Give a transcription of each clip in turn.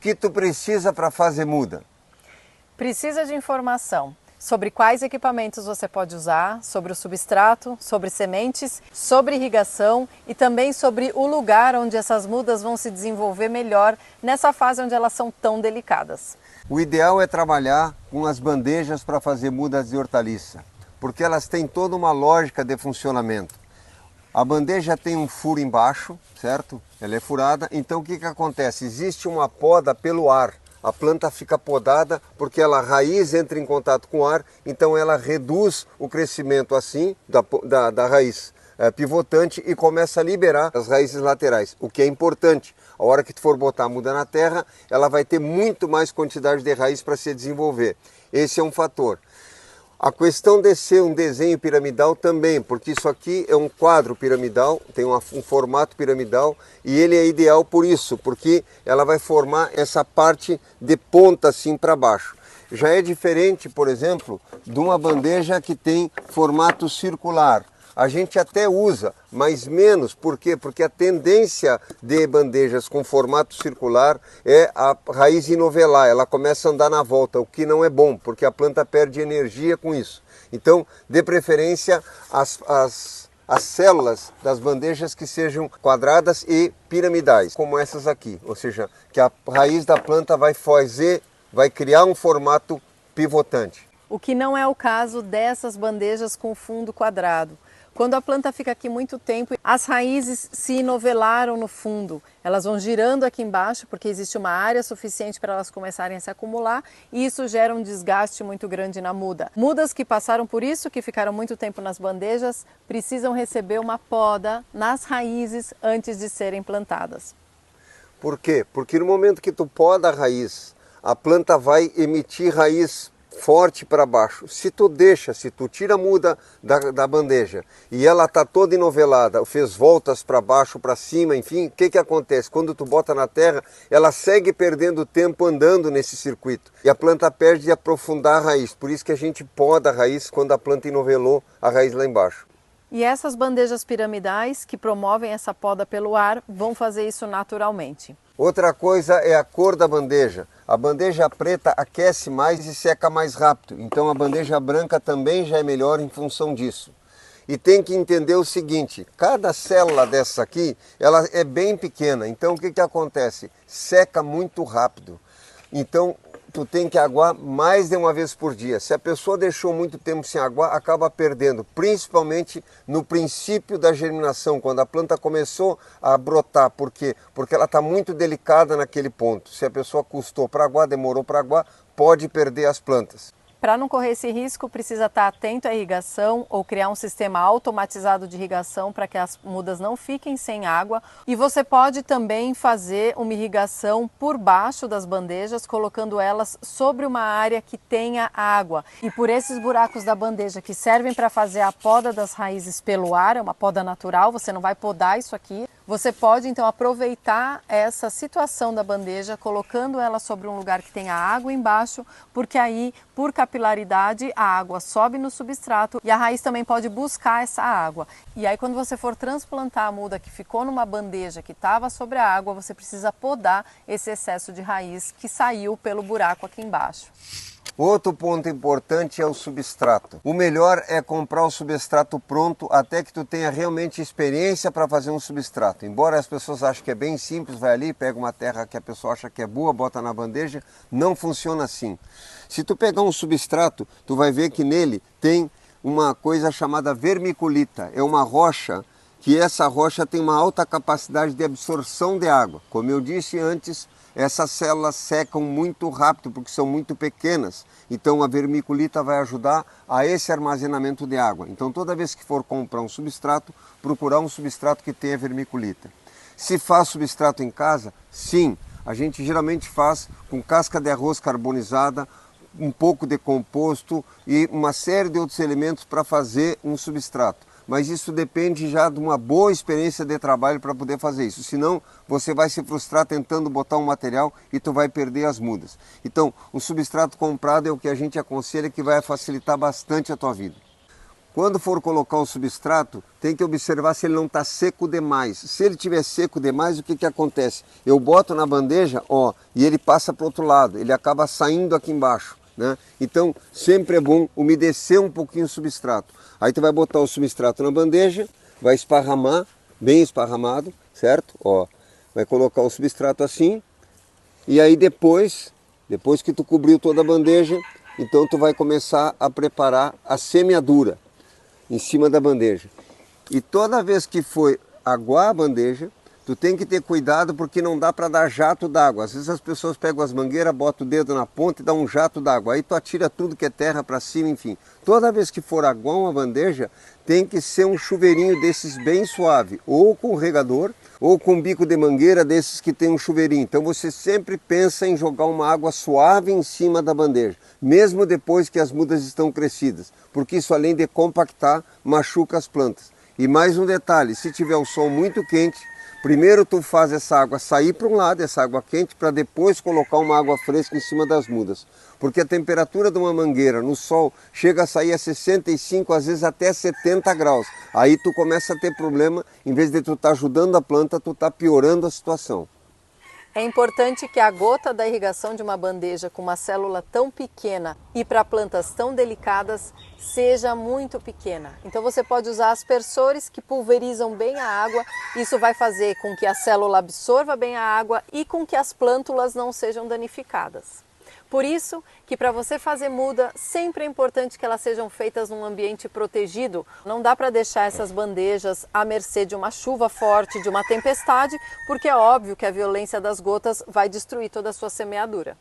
O que tu precisa para fazer muda? Precisa de informação sobre quais equipamentos você pode usar, sobre o substrato, sobre sementes, sobre irrigação e também sobre o lugar onde essas mudas vão se desenvolver melhor nessa fase onde elas são tão delicadas. O ideal é trabalhar com as bandejas para fazer mudas de hortaliça, porque elas têm toda uma lógica de funcionamento. A bandeja tem um furo embaixo, certo? Ela é furada, então o que acontece? Existe uma poda pelo ar. A planta fica podada porque a raiz entra em contato com o ar, então ela reduz o crescimento assim da raiz pivotante e começa a liberar as raízes laterais, o que é importante. A hora que tu for botar a muda na terra, ela vai ter muito mais quantidade de raiz para se desenvolver. Esse é um fator. A questão de ser um desenho piramidal também, porque isso aqui é um quadro piramidal, tem um formato piramidal e ele é ideal por isso, porque ela vai formar essa parte de ponta assim para baixo. Já é diferente, por exemplo, de uma bandeja que tem formato circular. A gente até usa, mas menos. Por quê? Porque a tendência de bandejas com formato circular é a raiz enovelar, ela começa a andar na volta, o que não é bom, porque a planta perde energia com isso. Então, de preferência, as células das bandejas que sejam quadradas e piramidais, como essas aqui. Ou seja, que a raiz da planta vai criar um formato pivotante. O que não é o caso dessas bandejas com fundo quadrado. Quando a planta fica aqui muito tempo, as raízes se enovelaram no fundo. Elas vão girando aqui embaixo porque existe uma área suficiente para elas começarem a se acumular e isso gera um desgaste muito grande na muda. Mudas que passaram por isso, que ficaram muito tempo nas bandejas, precisam receber uma poda nas raízes antes de serem plantadas. Por quê? Porque no momento que tu poda a raiz, a planta vai emitir raiz forte para baixo. Se tu tira a muda da bandeja e ela está toda enovelada, fez voltas para baixo, para cima, enfim, o que acontece? Quando tu bota na terra, ela segue perdendo tempo andando nesse circuito e a planta perde de aprofundar a raiz. Por isso que a gente poda a raiz quando a planta enovelou a raiz lá embaixo. E essas bandejas piramidais que promovem essa poda pelo ar vão fazer isso naturalmente. Outra coisa é a cor da bandeja. A bandeja preta aquece mais e seca mais rápido, então a bandeja branca também já é melhor em função disso. E tem que entender o seguinte, cada célula dessa aqui, ela é bem pequena, então o que acontece? Seca muito rápido. Então tu tem que aguar mais de uma vez por dia. Se a pessoa deixou muito tempo sem aguar, acaba perdendo, principalmente no princípio da germinação, quando a planta começou a brotar. Por quê? Porque ela está muito delicada naquele ponto. Se a pessoa custou para aguar, demorou para aguar, pode perder as plantas. Para não correr esse risco, precisa estar atento à irrigação ou criar um sistema automatizado de irrigação para que as mudas não fiquem sem água. E você pode também fazer uma irrigação por baixo das bandejas, colocando elas sobre uma área que tenha água. E por esses buracos da bandeja que servem para fazer a poda das raízes pelo ar, é uma poda natural, você não vai podar isso aqui. Você pode então aproveitar essa situação da bandeja, colocando ela sobre um lugar que tenha água embaixo, porque aí, por capilaridade, a água sobe no substrato e a raiz também pode buscar essa água. E aí quando você for transplantar a muda que ficou numa bandeja que estava sobre a água, você precisa podar esse excesso de raiz que saiu pelo buraco aqui embaixo. Outro ponto importante é o substrato. O melhor é comprar o substrato pronto até que tu tenha realmente experiência para fazer um substrato. Embora as pessoas achem que é bem simples, vai ali, pega uma terra que a pessoa acha que é boa, bota na bandeja, não funciona assim. Se tu pegar um substrato, tu vai ver que nele tem uma coisa chamada vermiculita. É uma rocha que essa rocha tem uma alta capacidade de absorção de água. Como eu disse antes, essas células secam muito rápido porque são muito pequenas. Então a vermiculita vai ajudar a esse armazenamento de água. Então toda vez que for comprar um substrato, procurar um substrato que tenha vermiculita. Se faz substrato em casa, sim. A gente geralmente faz com casca de arroz carbonizada, um pouco de composto e uma série de outros elementos para fazer um substrato. Mas isso depende já de uma boa experiência de trabalho para poder fazer isso. Senão você vai se frustrar tentando botar um material e tu vai perder as mudas. Então, o substrato comprado é o que a gente aconselha que vai facilitar bastante a tua vida. Quando for colocar o substrato, tem que observar se ele não está seco demais. Se ele estiver seco demais, o que que acontece? Eu boto na bandeja, ó, e ele passa para o outro lado, ele acaba saindo aqui embaixo, né? Então, sempre é bom umedecer um pouquinho o substrato. Aí tu vai botar o substrato na bandeja, vai esparramar, bem esparramado, certo? Ó, vai colocar o substrato assim, e aí depois que tu cobriu toda a bandeja, então tu vai começar a preparar a semeadura em cima da bandeja. E toda vez que for aguar a bandeja, tu tem que ter cuidado porque não dá para dar jato d'água. Às vezes as pessoas pegam as mangueiras, botam o dedo na ponta e dá um jato d'água. Aí tu atira tudo que é terra para cima, enfim. Toda vez que for aguar uma bandeja, tem que ser um chuveirinho desses bem suave, ou com regador, ou com bico de mangueira desses que tem um chuveirinho. Então você sempre pensa em jogar uma água suave em cima da bandeja, mesmo depois que as mudas estão crescidas, porque isso, além de compactar, machuca as plantas. E mais um detalhe, se tiver o sol muito quente, primeiro tu faz essa água sair para um lado, essa água quente, para depois colocar uma água fresca em cima das mudas. Porque a temperatura de uma mangueira no sol chega a sair a 65, às vezes até 70 graus. Aí tu começa a ter problema, em vez de tu estar ajudando a planta, tu está piorando a situação. É importante que a gota da irrigação de uma bandeja com uma célula tão pequena e para plantas tão delicadas seja muito pequena. Então você pode usar aspersores que pulverizam bem a água. Isso vai fazer com que a célula absorva bem a água e com que as plântulas não sejam danificadas. Por isso que para você fazer muda, sempre é importante que elas sejam feitas num ambiente protegido. Não dá para deixar essas bandejas à mercê de uma chuva forte, de uma tempestade, porque é óbvio que a violência das gotas vai destruir toda a sua semeadura.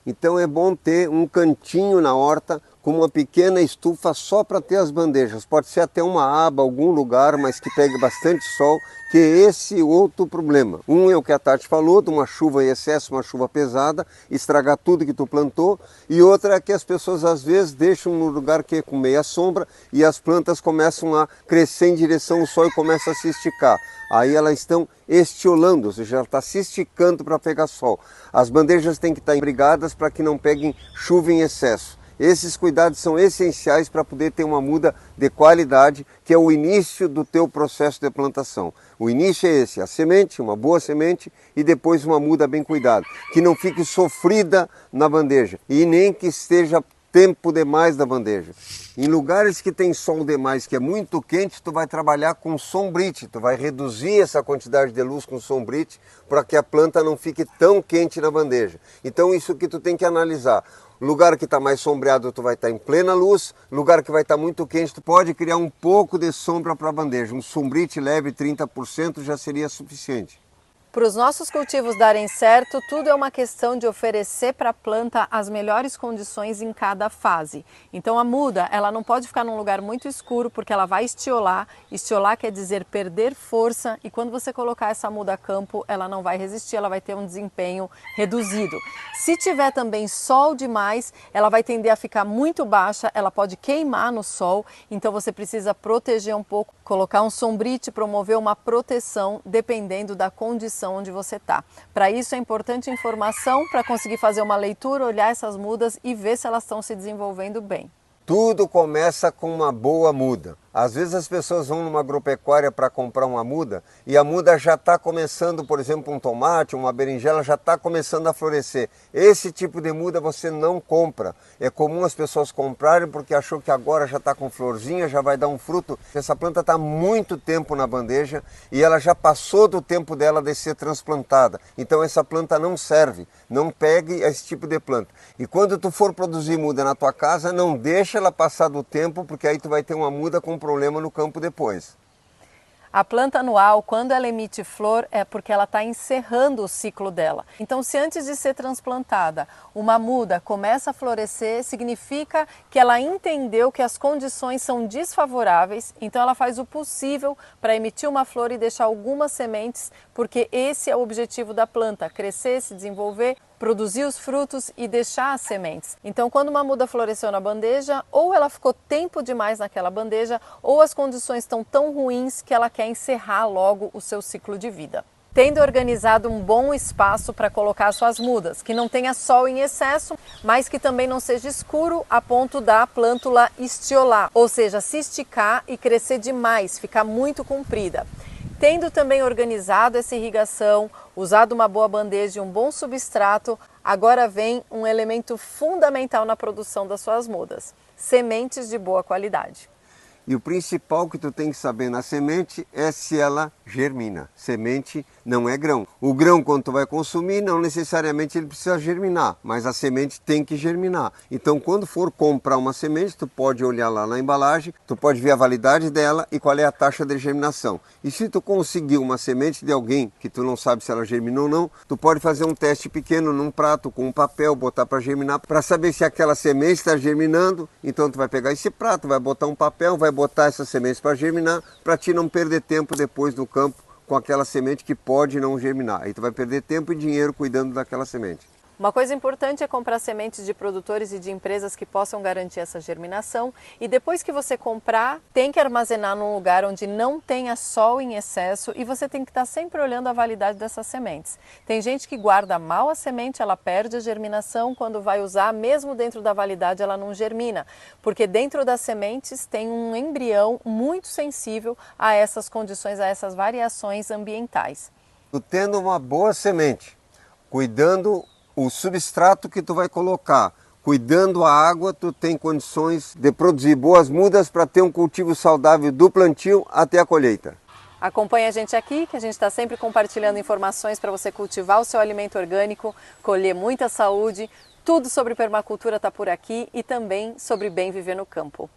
Então é bom ter um cantinho na horta com uma pequena estufa só para ter as bandejas. Pode ser até uma aba, algum lugar, mas que pegue bastante sol, que é esse outro problema. Um é o que a Tati falou, de uma chuva em excesso, uma chuva pesada, estragar tudo que tu plantou. E outra é que as pessoas às vezes deixam no lugar que é com meia sombra e as plantas começam a crescer em direção ao sol e começam a se esticar. Aí elas estão estiolando, ou seja, ela está se esticando para pegar sol. As bandejas têm que estar irrigadas para que não peguem chuva em excesso. Esses cuidados são essenciais para poder ter uma muda de qualidade, que é o início do teu processo de plantação. O início é esse, a semente, uma boa semente e depois uma muda bem cuidada, que não fique sofrida na bandeja e nem que esteja tempo demais da bandeja. Em lugares que tem sol demais, que é muito quente, tu vai trabalhar com sombrite, tu vai reduzir essa quantidade de luz com sombrite para que a planta não fique tão quente na bandeja. Então isso que tu tem que analisar. Lugar que está mais sombreado, tu vai estar em plena luz. Lugar que vai estar muito quente, tu pode criar um pouco de sombra para a bandeja. Um sombrite leve, 30%, já seria suficiente. Para os nossos cultivos darem certo, tudo é uma questão de oferecer para a planta as melhores condições em cada fase. Então a muda, ela não pode ficar num lugar muito escuro porque ela vai estiolar. Estiolar quer dizer perder força e quando você colocar essa muda a campo, ela não vai resistir, ela vai ter um desempenho reduzido. Se tiver também sol demais, ela vai tender a ficar muito baixa, ela pode queimar no sol, então você precisa proteger um pouco, colocar um sombrite, promover uma proteção dependendo da condição onde você está. Para isso é importante informação para conseguir fazer uma leitura, olhar essas mudas e ver se elas estão se desenvolvendo bem. Tudo começa com uma boa muda. Às vezes as pessoas vão numa agropecuária para comprar uma muda e a muda já está começando, por exemplo, um tomate, uma berinjela já está começando a florescer. Esse tipo de muda você não compra. É comum as pessoas comprarem porque achou que agora já está com florzinha, já vai dar um fruto. Essa planta está há muito tempo na bandeja e ela já passou do tempo dela de ser transplantada. Então essa planta não serve, não pegue esse tipo de planta. E quando tu for produzir muda na tua casa, não deixa ela passar do tempo porque aí tu vai ter uma muda com problema no campo depois. A planta anual, quando ela emite flor, é porque ela está encerrando o ciclo dela. Então, se antes de ser transplantada, uma muda começa a florescer, significa que ela entendeu que as condições são desfavoráveis, então ela faz o possível para emitir uma flor e deixar algumas sementes, porque esse é o objetivo da planta, crescer, se desenvolver, produzir os frutos e deixar as sementes. Então, quando uma muda floresceu na bandeja, ou ela ficou tempo demais naquela bandeja, ou as condições estão tão ruins que ela quer encerrar logo o seu ciclo de vida. tendo organizado um bom espaço para colocar suas mudas, que não tenha sol em excesso, mas que também não seja escuro a ponto da plântula estiolar, ou seja, se esticar e crescer demais, ficar muito comprida. Tendo também organizado essa irrigação, usado uma boa bandeja e um bom substrato, agora vem um elemento fundamental na produção das suas mudas: sementes de boa qualidade. E o principal que tu tem que saber na semente é se ela germina. Semente não é grão. O grão, quando tu vai consumir, não necessariamente ele precisa germinar, mas a semente tem que germinar. Então, quando for comprar uma semente, tu pode olhar lá na embalagem, tu pode ver a validade dela e qual é a taxa de germinação. E se tu conseguir uma semente de alguém que tu não sabe se ela germinou ou não, tu pode fazer um teste pequeno num prato com um papel, botar para germinar, para saber se aquela semente está germinando. Então, tu vai pegar esse prato, vai botar um papel, vai botar essas sementes para germinar, para ti não perder tempo depois no campo com aquela semente que pode não germinar. Aí tu vai perder tempo e dinheiro cuidando daquela semente. Uma coisa importante é comprar sementes de produtores e de empresas que possam garantir essa germinação, e depois que você comprar, tem que armazenar num lugar onde não tenha sol em excesso, e você tem que estar sempre olhando a validade dessas sementes. Tem gente que guarda mal a semente, ela perde a germinação, quando vai usar, mesmo dentro da validade, ela não germina, porque dentro das sementes tem um embrião muito sensível a essas condições, a essas variações ambientais. Tu tendo uma boa semente, cuidando o substrato que tu vai colocar, cuidando a água, tu tem condições de produzir boas mudas para ter um cultivo saudável do plantio até a colheita. Acompanhe a gente aqui, que a gente está sempre compartilhando informações para você cultivar o seu alimento orgânico, colher muita saúde. Tudo sobre permacultura está por aqui, e também sobre bem viver no campo.